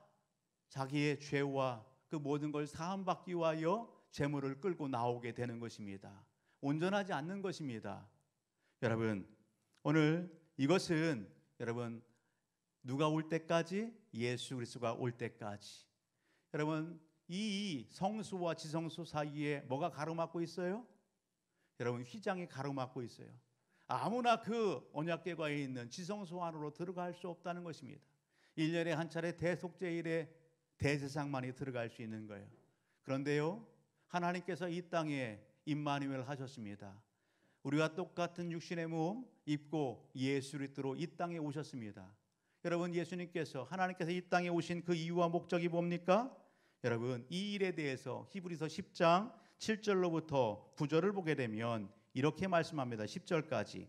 자기의 죄와 그 모든 걸 사함받기 위하여 제물을 끌고 나오게 되는 것입니다. 온전하지 않는 것입니다. 여러분, 오늘 이것은 여러분 누가 올 때까지? 예수 그리스도가 올 때까지. 여러분, 이 성수와 지성수 사이에 뭐가 가로막고 있어요? 여러분, 휘장이 가로막고 있어요. 아무나 그 언약궤관에 있는 지성소 안으로 들어갈 수 없다는 것입니다. 1년에 한 차례 대속죄일에 대제사장만이 들어갈 수 있는 거예요. 그런데요, 하나님께서 이 땅에 임마누엘 하셨습니다. 우리와 똑같은 육신의 몸 입고 예수 그리스도로 이 땅에 오셨습니다. 여러분, 예수님께서 하나님께서 이 땅에 오신 그 이유와 목적이 뭡니까? 여러분, 이 일에 대해서 히브리서 10장 7절로부터 9절을 보게 되면 이렇게 말씀합니다. 10절까지.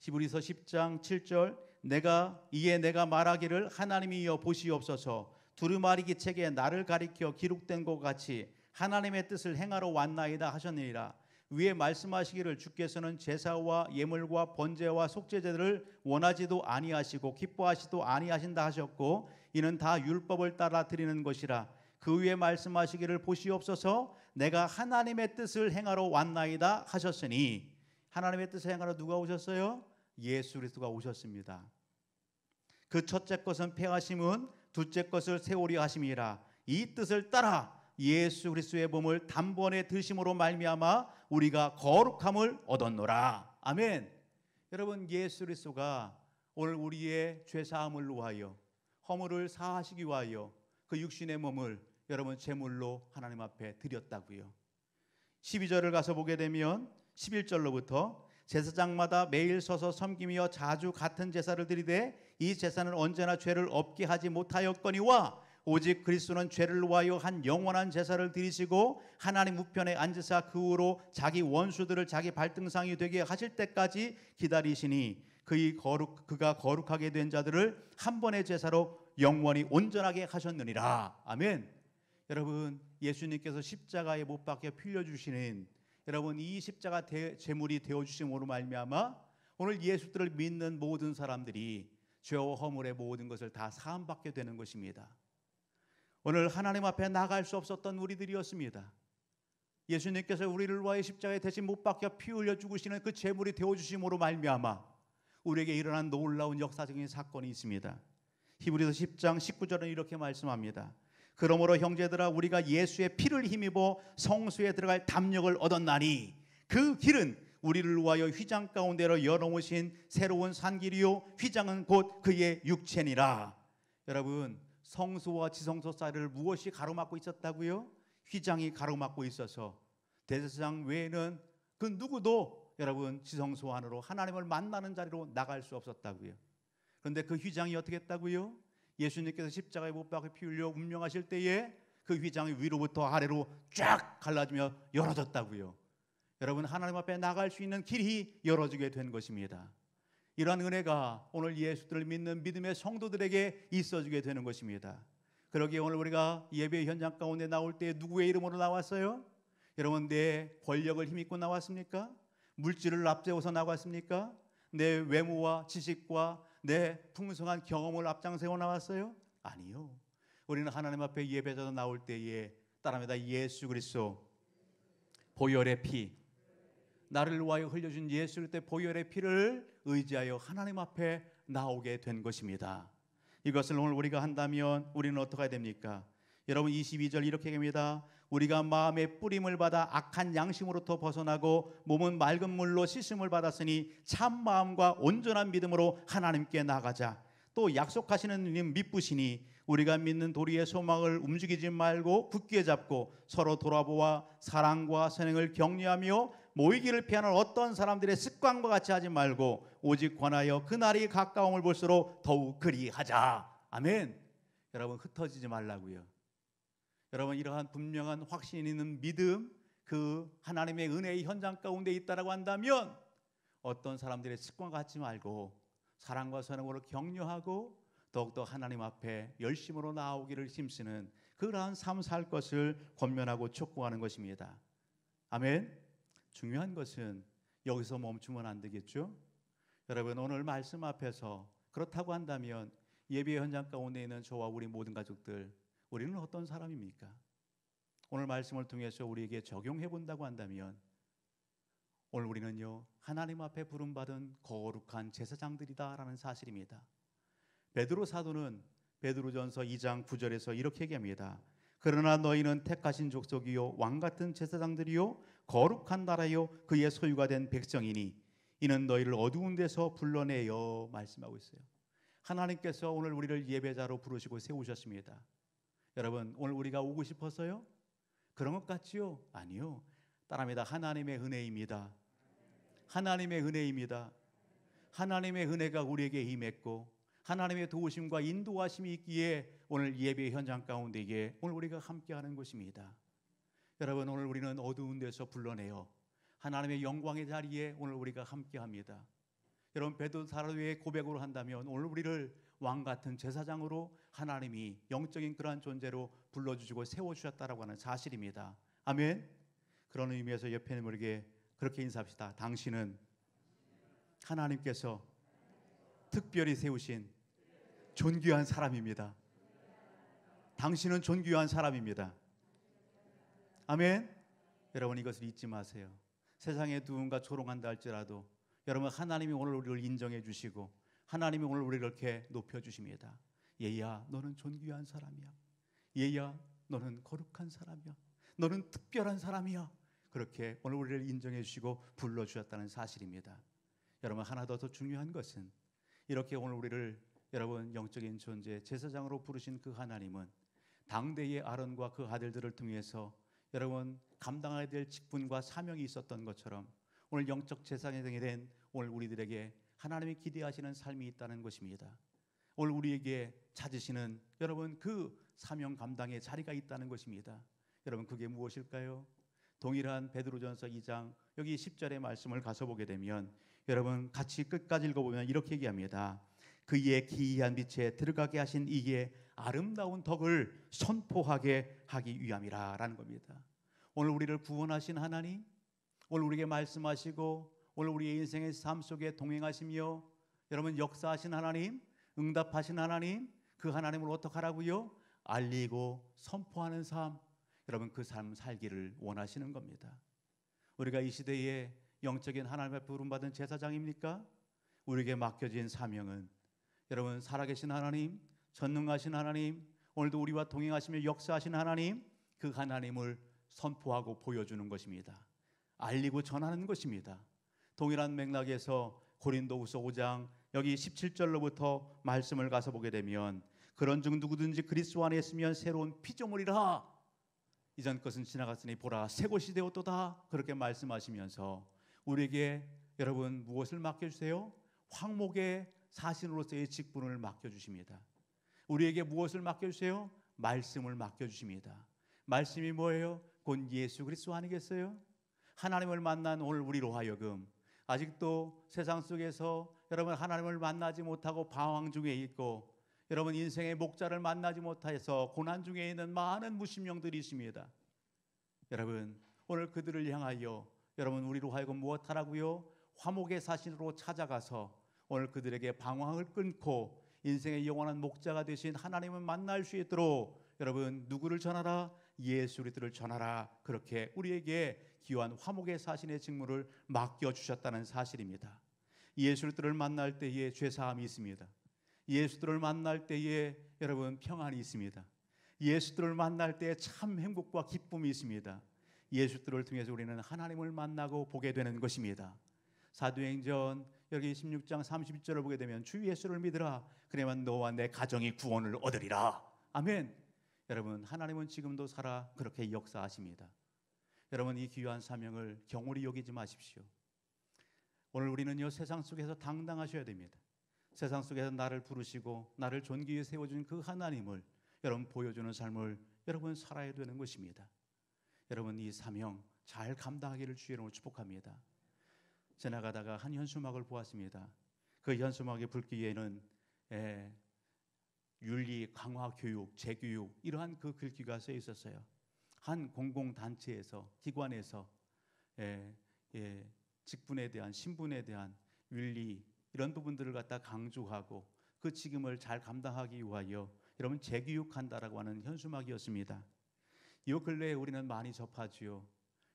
히브리서 10장 7절, 내가 말하기를 하나님이여 보시옵소서, 두루마리 기책에 나를 가리켜 기록된 것 같이 하나님의 뜻을 행하러 왔나이다 하셨느니라. 위에 말씀하시기를 주께서는 제사와 예물과 번제와 속죄제들을 원하지도 아니하시고 기뻐하시도 아니하신다 하셨고, 이는 다 율법을 따라 드리는 것이라. 그 위에 말씀하시기를 보시옵소서, 내가 하나님의 뜻을 행하러 왔나이다 하셨으니, 하나님의 뜻을 행하러 누가 오셨어요? 예수 그리스도가 오셨습니다. 그 첫째 것은 폐하심은 둘째 것을 세우려 하심이라. 이 뜻을 따라 예수 그리스도의 몸을 단번에 드심으로 말미암아 우리가 거룩함을 얻었노라. 아멘. 여러분, 예수 그리스도가 오늘 우리의 죄 사함을 위하여, 허물을 사하시기 위하여 그 육신의 몸을 여러분 제물로 하나님 앞에 드렸다고요. 12절을 가서 보게 되면 11절로부터 제사장마다 매일 서서 섬기며 자주 같은 제사를 드리되 이 제사는 언제나 죄를 없게 하지 못하였거니와 오직 그리스도는 죄를 위하여 한 영원한 제사를 드리시고 하나님 우편에 앉으사 그 후로 자기 원수들을 자기 발등상이 되게 하실 때까지 기다리시니 그가 거룩하게 된 자들을 한 번의 제사로 영원히 온전하게 하셨느니라. 아멘. 여러분, 예수님께서 십자가에 못 박혀 피 흘려 주시는 여러분 이 십자가 제물이 되어 주심으로 말미암아 오늘 예수들을 믿는 모든 사람들이 죄와 허물의 모든 것을 다 사함받게 되는 것입니다. 오늘 하나님 앞에 나갈 수 없었던 우리들이었습니다. 예수님께서 우리를 위하여 십자가에 대신 못 박혀 피 흘려 죽으시는 그 제물이 되어 주심으로 말미암아 우리에게 일어난 놀라운 역사적인 사건이 있습니다. 히브리서 10장 19절은 이렇게 말씀합니다. 그러므로 형제들아, 우리가 예수의 피를 힘입어 성소에 들어갈 담력을 얻었나니 그 길은 우리를 위하여 휘장 가운데로 열어놓으신 새로운 산길이요 휘장은 곧 그의 육체니라. 여러분, 성소와 지성소 사이를 무엇이 가로막고 있었다고요? 휘장이 가로막고 있어서 대제사장 외에는 그 누구도 여러분 지성소 안으로 하나님을 만나는 자리로 나갈 수 없었다고요. 그런데 그 휘장이 어떻게 했다고요? 예수님께서 십자가에 못 박혀 피 흘려 운명하실 때에 그 휘장이 위로부터 아래로 쫙 갈라지며 열어졌다고요. 여러분, 하나님 앞에 나갈 수 있는 길이 열어지게 된 것입니다. 이러한 은혜가 오늘 예수들을 믿는 믿음의 성도들에게 있어지게 되는 것입니다. 그러기에 오늘 우리가 예배 현장 가운데 나올 때 누구의 이름으로 나왔어요? 여러분, 내 권력을 힘입고 나왔습니까? 물질을 앞세워서 나왔습니까? 내 외모와 지식과 내 풍성한 경험을 앞장세워 나왔어요? 아니요. 우리는 하나님 앞에 예배자로 나올 때에 따라합니다. 예수 그리스도 보혈의 피, 나를 위하여 흘려준 예수 그리스도의 보혈의 피를 의지하여 하나님 앞에 나오게 된 것입니다. 이것을 오늘 우리가 한다면 우리는 어떻게 해야 됩니까? 여러분, 22절 이렇게 합니다. 우리가 마음의 뿌림을 받아 악한 양심으로부터 벗어나고 몸은 맑은 물로 씻음을 받았으니 참 마음과 온전한 믿음으로 하나님께 나가자. 또 약속하시는 님 믿으시니 우리가 믿는 도리의 소망을 움직이지 말고 굳게 잡고 서로 돌아보아 사랑과 선행을 격려하며 모이기를 피하는 어떤 사람들의 습관과 같이 하지 말고 오직 권하여 그날이 가까움을 볼수록 더욱 그리하자. 아멘. 여러분, 흩어지지 말라고요. 여러분, 이러한 분명한 확신 있는 믿음, 그 하나님의 은혜의 현장 가운데 있다라고 한다면 어떤 사람들의 습관과 같지 말고 사랑과 선행으로 격려하고 더욱더 하나님 앞에 열심으로 나오기를 힘쓰는 그러한 삶 살 것을 권면하고 촉구하는 것입니다. 아멘. 중요한 것은 여기서 멈추면 안 되겠죠? 여러분, 오늘 말씀 앞에서 그렇다고 한다면 예배 현장 가운데 있는 저와 우리 모든 가족들, 우리는 어떤 사람입니까? 오늘 말씀을 통해서 우리에게 적용해 본다고 한다면 오늘 우리는요, 하나님 앞에 부름받은 거룩한 제사장들이다라는 사실입니다. 베드로 사도는 베드로전서 2장 9절에서 이렇게 얘기합니다. 그러나 너희는 택하신 족속이요 왕같은 제사장들이요 거룩한 나라요 그의 소유가 된 백성이니 이는 너희를 어두운 데서 불러내어 말씀하고 있어요. 하나님께서 오늘 우리를 예배자로 부르시고 세우셨습니다. 여러분, 오늘 우리가 오고 싶어서요? 그런 것 같지요? 아니요. 따라합니다. 하나님의 은혜입니다. 하나님의 은혜입니다. 하나님의 은혜가 우리에게 임했고 하나님의 도우심과 인도하심이 있기에 오늘 예배 현장 가운데에 오늘 우리가 함께하는 것입니다. 여러분, 오늘 우리는 어두운 데서 불러내어 하나님의 영광의 자리에 오늘 우리가 함께합니다. 여러분, 베드로 사도의 고백으로 한다면 오늘 우리를 왕같은 제사장으로 하나님이 영적인 그러한 존재로 불러주시고 세워주셨다라고 하는 사실입니다. 아멘. 그런 의미에서 옆에 있는 우리에게 그렇게 인사합시다. 당신은 하나님께서 특별히 세우신 존귀한 사람입니다. 당신은 존귀한 사람입니다. 아멘. 여러분, 이것을 잊지 마세요. 세상에 누군가 조롱한다 할지라도 여러분, 하나님이 오늘 우리를 인정해 주시고 하나님이 오늘 우리를 이렇게 높여 주십니다. 얘야, 너는 존귀한 사람이야. 얘야, 너는 거룩한 사람이야. 너는 특별한 사람이야. 그렇게 오늘 우리를 인정해 주시고 불러주셨다는 사실입니다. 여러분, 하나 더 중요한 것은 이렇게 오늘 우리를 여러분 영적인 존재 제사장으로 부르신 그 하나님은 당대의 아론과 그 아들들을 통해서 여러분 감당해야 될 직분과 사명이 있었던 것처럼 오늘 영적 제사장이 된 오늘 우리들에게 하나님이 기대하시는 삶이 있다는 것입니다. 오늘 우리에게 찾으시는 여러분 그 사명 감당의 자리가 있다는 것입니다. 여러분, 그게 무엇일까요? 동일한 베드로전서 2장 여기 10절의 말씀을 가서 보게 되면 여러분 같이 끝까지 읽어보면 이렇게 얘기합니다. 그의 기이한 빛에 들어가게 하신 이의 아름다운 덕을 선포하게 하기 위함이라 라는 겁니다. 오늘 우리를 구원하신 하나님, 오늘 우리에게 말씀하시고 오늘 우리의 인생의 삶 속에 동행하시며 여러분 역사하신 하나님, 응답하신 하나님, 그 하나님을 어떻게 하라고요? 알리고 선포하는 삶, 여러분 그 삶 살기를 원하시는 겁니다. 우리가 이 시대에 영적인 하나님의 부름받은 제사장입니까? 우리에게 맡겨진 사명은 여러분 살아계신 하나님, 전능하신 하나님, 오늘도 우리와 동행하시며 역사하신 하나님, 그 하나님을 선포하고 보여주는 것입니다. 알리고 전하는 것입니다. 동일한 맥락에서 고린도후서 5장 여기 17절로부터 말씀을 가서 보게 되면 그런즉 누구든지 그리스도 안에 있으면 새로운 피조물이라 이전 것은 지나갔으니 보라 새 것이 되었도다 그렇게 말씀하시면서 우리에게 여러분 무엇을 맡겨주세요? 황목의 사신으로서의 직분을 맡겨주십니다. 우리에게 무엇을 맡겨주세요? 말씀을 맡겨주십니다. 말씀이 뭐예요? 곧 예수 그리스도 아니겠어요? 하나님을 만난 오늘 우리로 하여금 아직도 세상 속에서 여러분 하나님을 만나지 못하고 방황 중에 있고 여러분 인생의 목자를 만나지 못해서 고난 중에 있는 많은 무신령들이 있습니다. 여러분 오늘 그들을 향하여 여러분 우리로 하여금 무엇하라고요? 화목의 사신으로 찾아가서 오늘 그들에게 방황을 끊고 인생의 영원한 목자가 되신 하나님을 만날 수 있도록 여러분 누구를 전하라? 예수 그리스도를 전하라. 그렇게 우리에게 귀한 화목의 사신의 직무를 맡겨주셨다는 사실입니다. 예수 그리스도를 만날 때에 죄사함이 있습니다. 예수 그리스도를 만날 때에 여러분 평안이 있습니다. 예수 그리스도를 만날 때에 참 행복과 기쁨이 있습니다. 예수 그리스도를 통해서 우리는 하나님을 만나고 보게 되는 것입니다. 사도행전 여기 16장 31절을 보게 되면 주 예수를 믿으라 그러면 너와 내 가정이 구원을 얻으리라. 아멘. 여러분 하나님은 지금도 살아 그렇게 역사하십니다. 여러분 이 귀한 사명을 경홀히 여기지 마십시오. 오늘 우리는요 세상 속에서 당당하셔야 됩니다. 세상 속에서 나를 부르시고 나를 존귀히 세워준 그 하나님을 여러분 보여주는 삶을 여러분 살아야 되는 것입니다. 여러분 이 사명 잘 감당하기를 주의 이름으로 축복합니다. 지나가다가 한 현수막을 보았습니다. 그 현수막의 불기에는 윤리 강화 교육, 재교육 이러한 그 글귀가 써 있었어요. 한 공공단체에서 기관에서 직분에 대한 신분에 대한 윤리 이런 부분들을 갖다 강조하고 그 책임을 잘 감당하기 위하여 여러분 재교육한다라고 하는 현수막이었습니다. 이 근래에 우리는 많이 접하지요.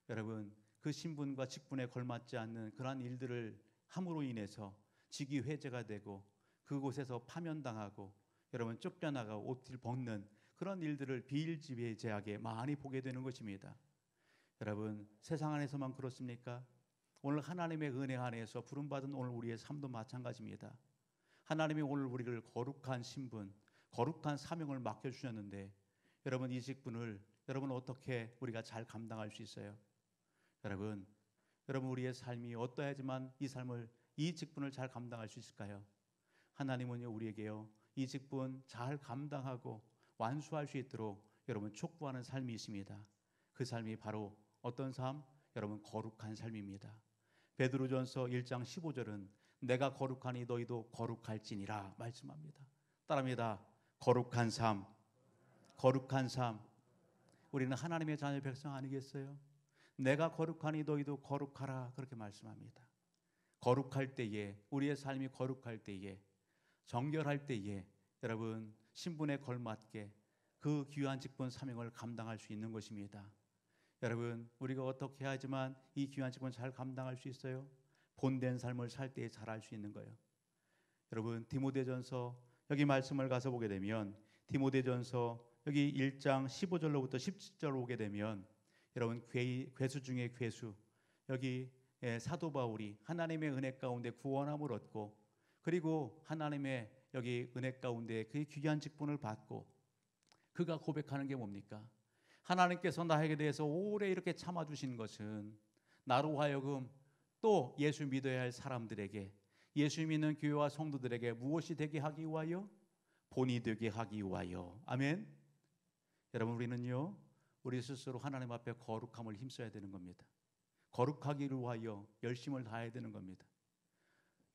여러분 그 신분과 직분에 걸맞지 않는 그러한 일들을 함으로 인해서 직위 회제가 되고 그곳에서 파면당하고 여러분 쫓겨나가고 옷을 벗는 그런 일들을 비일비재하게 많이 보게 되는 것입니다. 여러분 세상 안에서만 그렇습니까? 오늘 하나님의 은혜 안에서 부름받은 오늘 우리의 삶도 마찬가지입니다. 하나님이 오늘 우리를 거룩한 신분, 거룩한 사명을 맡겨주셨는데 여러분 이 직분을 여러분 어떻게 우리가 잘 감당할 수 있어요? 여러분 우리의 삶이 어떠하지만 이 직분을 잘 감당할 수 있을까요? 하나님은요 우리에게요 이 직분 잘 감당하고 완수할 수 있도록 여러분 촉구하는 삶이 있습니다. 그 삶이 바로 어떤 삶? 여러분 거룩한 삶입니다. 베드로전서 1장 15절은 내가 거룩하니 너희도 거룩할지니라 말씀합니다. 따라합니다. 거룩한 삶, 거룩한 삶. 우리는 하나님의 자녀 백성 아니겠어요? 내가 거룩하니 너희도 거룩하라 그렇게 말씀합니다. 거룩할 때에 우리의 삶이 거룩할 때에 정결할 때에 여러분 신분에 걸맞게 그 귀한 직분 사명을 감당할 수 있는 것입니다. 여러분 우리가 어떻게 하지만 이 귀한 직분 잘 감당할 수 있어요? 본된 삶을 살 때에 잘할 수 있는 거예요. 여러분 디모데전서 여기 말씀을 가서 보게 되면 디모데전서 여기 1장 15절로부터 17절 오게 되면 여러분 괴수 중에 괴수 여기 사도 바울이 하나님의 은혜 가운데 구원함을 얻고 그리고 하나님의 여기 은혜 가운데 그 귀한 직분을 받고 그가 고백하는 게 뭡니까? 하나님께서 나에게 대해서 오래 이렇게 참아주신 것은 나로 하여금 또 예수 믿어야 할 사람들에게 예수 믿는 교회와 성도들에게 무엇이 되게 하기 위하여? 본이 되게 하기 위하여. 아멘. 여러분 우리는요 우리 스스로 하나님 앞에 거룩함을 힘써야 되는 겁니다. 거룩하기를 위하여 열심을 다해야 되는 겁니다.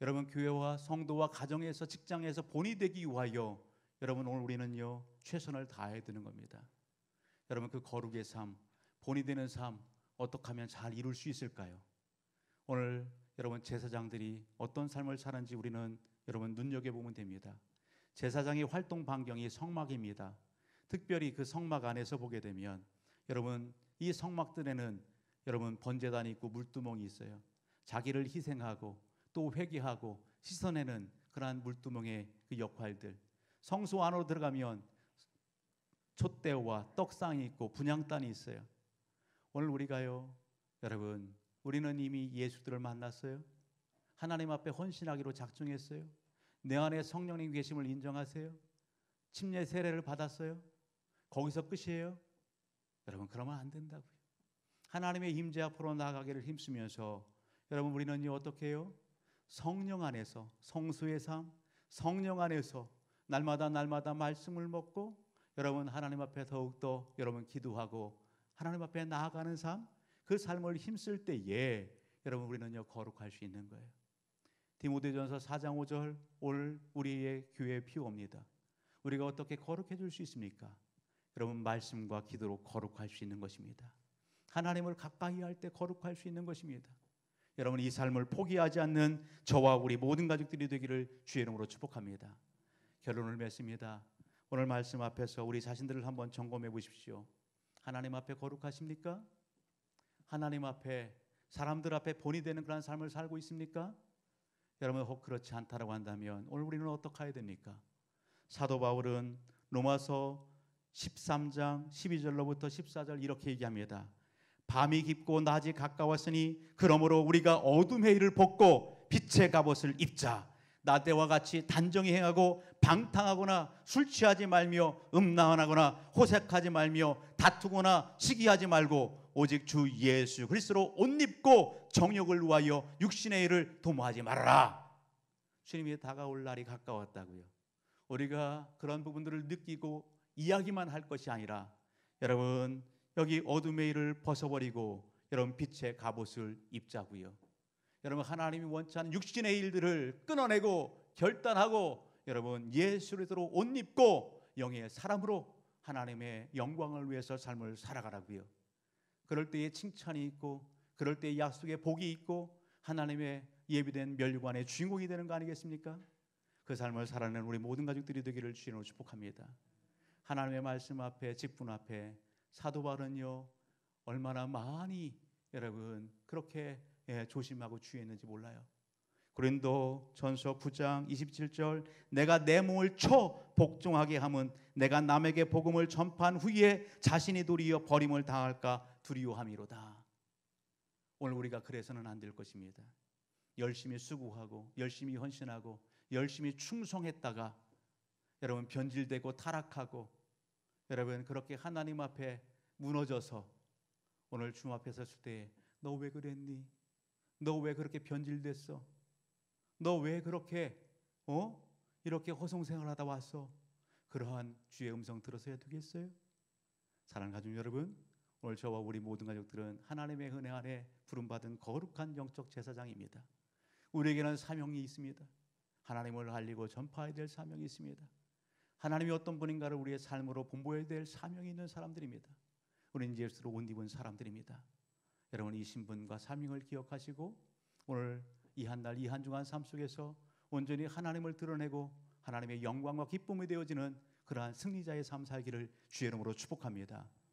여러분 교회와 성도와 가정에서 직장에서 본이 되기 위하여 여러분 오늘 우리는요 최선을 다해야 되는 겁니다. 여러분 그 거룩의 삶, 본이 되는 삶 어떻게 하면 잘 이룰 수 있을까요? 오늘 여러분 제사장들이 어떤 삶을 사는지 우리는 여러분 눈여겨보면 됩니다. 제사장의 활동 반경이 성막입니다. 특별히 그 성막 안에서 보게 되면 여러분 이 성막들에는 여러분 번제단이 있고 물두멍이 있어요. 자기를 희생하고 또 회개하고 씻어내는 그러한 물두멍의 그 역할들. 성소 안으로 들어가면 촛대와 떡상이 있고 분향단이 있어요. 오늘 우리가요 여러분 우리는 이미 예수들을 만났어요. 하나님 앞에 헌신하기로 작정했어요. 내 안에 성령님 계심을 인정하세요. 침례 세례를 받았어요. 거기서 끝이에요? 여러분 그러면 안 된다고요. 하나님의 임재 앞으로 나아가기를 힘쓰면서 여러분 우리는요 어떻게 해요? 성령 안에서 성수의 삶, 성령 안에서 날마다 말씀을 먹고 여러분 하나님 앞에 더욱더 여러분 기도하고 하나님 앞에 나아가는 삶, 그 삶을 힘쓸 때에 여러분 우리는요 거룩할 수 있는 거예요. 디모데전서 4장 5절 오늘 우리의 교회에 피워옵니다. 우리가 어떻게 거룩해질 수 있습니까? 여러분 말씀과 기도로 거룩할 수 있는 것입니다. 하나님을 가까이 할 때 거룩할 수 있는 것입니다. 여러분 이 삶을 포기하지 않는 저와 우리 모든 가족들이 되기를 주의 이름으로 축복합니다. 결론을 맺습니다. 오늘 말씀 앞에서 우리 자신들을 한번 점검해 보십시오. 하나님 앞에 거룩하십니까? 하나님 앞에 사람들 앞에 본이 되는 그런 삶을 살고 있습니까? 여러분 혹 그렇지 않다라고 한다면 오늘 우리는 어떻게 해야 됩니까? 사도 바울은 로마서 13장 12절로부터 14절 이렇게 얘기합니다. 밤이 깊고 낮이 가까웠으니 그러므로 우리가 어둠의 일을 벗고 빛의 갑옷을 입자. 나때와 같이 단정히 행하고 방탕하거나 술 취하지 말며 음란하거나 호색하지 말며 다투거나 시기하지 말고 오직 주 예수 그리스도로 옷 입고 정욕을 위하여 육신의 일을 도모하지 말아라. 주님이 다가올 날이 가까웠다고요. 우리가 그런 부분들을 느끼고 이야기만 할 것이 아니라 여러분 여기 어둠의 일을 벗어버리고 여러분 빛의 갑옷을 입자고요. 여러분 하나님이 원치 않는 육신의 일들을 끊어내고 결단하고 여러분 예수 그리스도로 옷 입고 영의 사람으로 하나님의 영광을 위해서 삶을 살아가라고요. 그럴 때에 칭찬이 있고, 그럴 때에 약속의 복이 있고, 하나님의 예비된 멸류관의 주인공이 되는 거 아니겠습니까? 그 삶을 살아내는 우리 모든 가족들이 되기를 주님으로 축복합니다. 하나님의 말씀 앞에, 직분 앞에 사도 바울은요 얼마나 많이 여러분 그렇게 조심하고 주의했는지 몰라요. 고린도 전서 9장 27절, 내가 내 몸을 쳐 복종하게 함은 내가 남에게 복음을 전파한 후에 자신이 도리어 버림을 당할까 두려워함이로다. 오늘 우리가 그래서는 안 될 것입니다. 열심히 수고하고 열심히 헌신하고 열심히 충성했다가 여러분 변질되고 타락하고 여러분 그렇게 하나님 앞에 무너져서 오늘 주님 앞에 섰을 때 너 왜 그랬니? 너 왜 그렇게 변질됐어? 너 왜 그렇게 이렇게 허송생활하다 왔어? 그러한 주의 음성 들어서야 되겠어요? 사랑하는 가족 여러분, 오늘 저와 우리 모든 가족들은 하나님의 은혜 아래 부름받은 거룩한 영적 제사장입니다. 우리에게는 사명이 있습니다. 하나님을 알리고 전파해야 될 사명이 있습니다. 하나님이 어떤 분인가를 우리의 삶으로 본보여야 될 사명이 있는 사람들입니다. 우리는 예수로 옷 입은 사람들입니다. 여러분 이 신분과 사명을 기억하시고 오늘 이 한 날, 이 한 주간 삶 속에서 온전히 하나님을 드러내고 하나님의 영광과 기쁨이 되어지는 그러한 승리자의 삶 살기를 주의 이름으로 축복합니다.